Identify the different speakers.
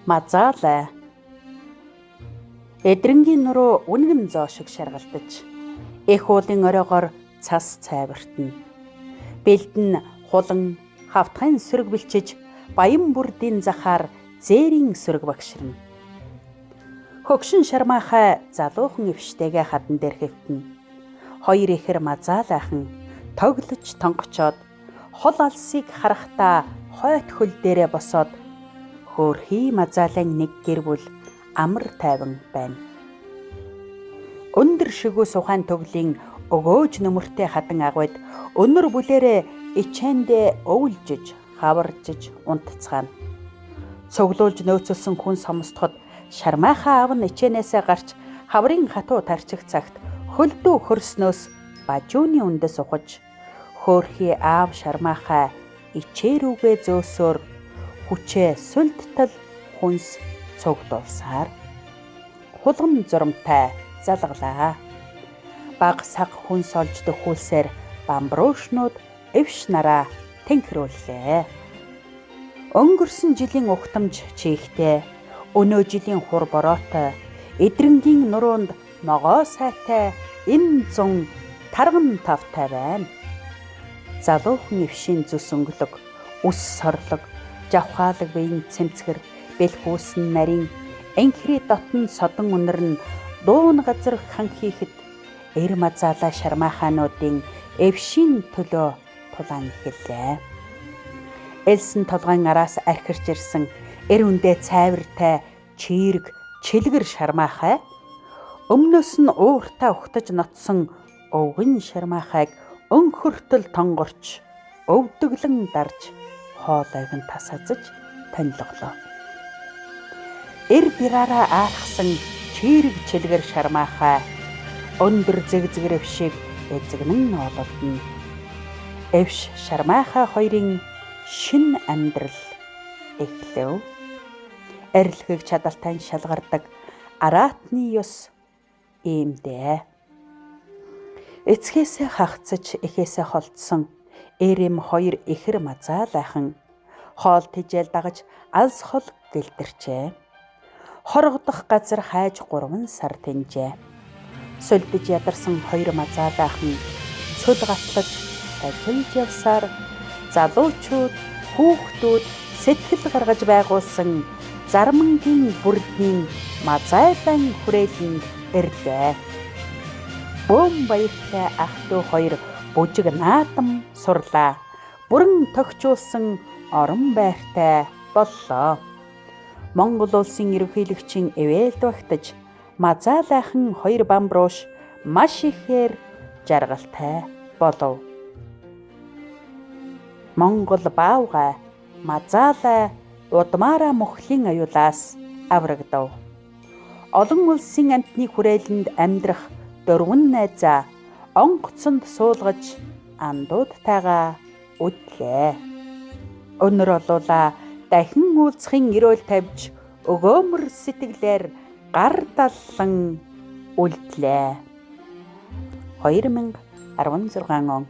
Speaker 1: Мазаалай. Эдрэнгийн нуруу үнгэн зоо шиг шаргалдаж, эх уулын оройгоор цас цайвартна. Бэлд нь хулан хавтгайн сөрөг бэлчиж, баян бүрдийн захаар зээрийн сөрөг багширна. Хөгшин шармаахай залуухан өвштэйгээ хадан дээр хэвтэн. Хоёр ихэр мазаалайхан тоглож тонгочоод, хол алсыг харахтаа хойт хөл дээрээ босоод, хөөрхий мазаалын нэг гэр бүл амар тайван байна. Өндөр шигүү сухайн төглийн өгөөж нөмөртэй хадан агвад өнөр бүлээрээ ичээндээ өвлжиж, хаваржиж унтцгаана. Цуглуулж нөөцөлсөн хүн сомсдоход шармаахай аав нь ичээнээсээ гарч хаврын хатуу тарчих цагт хөлдөө хөрснөөс бажууны үндэс ухаж, хөөрхий аав шармаахай ичээрүүгээ зөөсөөр хүчээ сүлдтал хүнс цуглуулсаар хулган зурамтай залгалаа. Баг саг хүнс олж дөхүүлсээр бамбруушнууд эвш нараа тэнхрүүллээ. Өнгөрсөн жилийн угтамж чихтэй, өнөө жилийн хур бороотой, эдрэнгийн нуруунд ногоо сайтай энэ зун тарган тавтай байна. Залуухан эвшийн зүс өнгөлөг, үс сорлог, жавхаалаг биеийн цэмцгэр, бэлхүүсэн нарийн энхри дотн содон үнэр нь дуун газар хан хийхэд, эр мазаалай шармаахаануудын эвшийн төлөө тулаан эхэллээ. Элсэн толгойн араас архирч ирсэн эр үндэ цайвартай чирэг чилгэр шармаахай, өмнөөс нь ууртаа ухтаж нотсон өвгөн шармаахайг өнхөртөл тонгорч, өвдөглөн дарж, хоолойг нь тасазж тонилголоо. Эр бираараа аалхсан чирэг чилгэр шармаахай өндөр зэгзгэр эвшиг эзэгнэн ноололдно. Эвш шармаахай хоёрын шин амьдрал эхлэв. Арилхыг чадaltaй шалгардаг араатны ёс иймдээ. Эцгээсээ хагцаж эхээсээ холдсон эрэм хоёр ихэр мазаалайхан хоол тижэл дагаж алс хол гэлтэрчээ. Хоргодох газар хайж 3 сар тэнжээ. Сүлдэж ядарсан хоёр мазаалайхан цөл гатлаж ажиллаж явсаар залуучууд, хүүхдүүд сэтгэл гаргаж байгуулсан Зармангийн бүрдийн мазаалайн хүрээлэнд ирлээ. Бөм баяртай ах トゥ хоёр бүжиг наадам сурлаа. Бүрэн тогтчулсан орон байртай боллоо. Монгол улсын ерөнхийлөгчийн эвэлд багтаж, мазаалайхан хоёр бамбрууш маш ихээр жаргалтай болов. Монгол баавгай мазаалай удмаараа мөхлийн аюулаас аврагдав. Олон улсын амтны хүрээлэнд амьдрах дөрвөн найзаа онгоцонд суулгаж андуудтайгаа үдлээ. Өнөр олуулаа дахин уулзахын эрүүл тавьж өгөөмөр сэтгэлээр гар даллан үлдлээ. 2016 он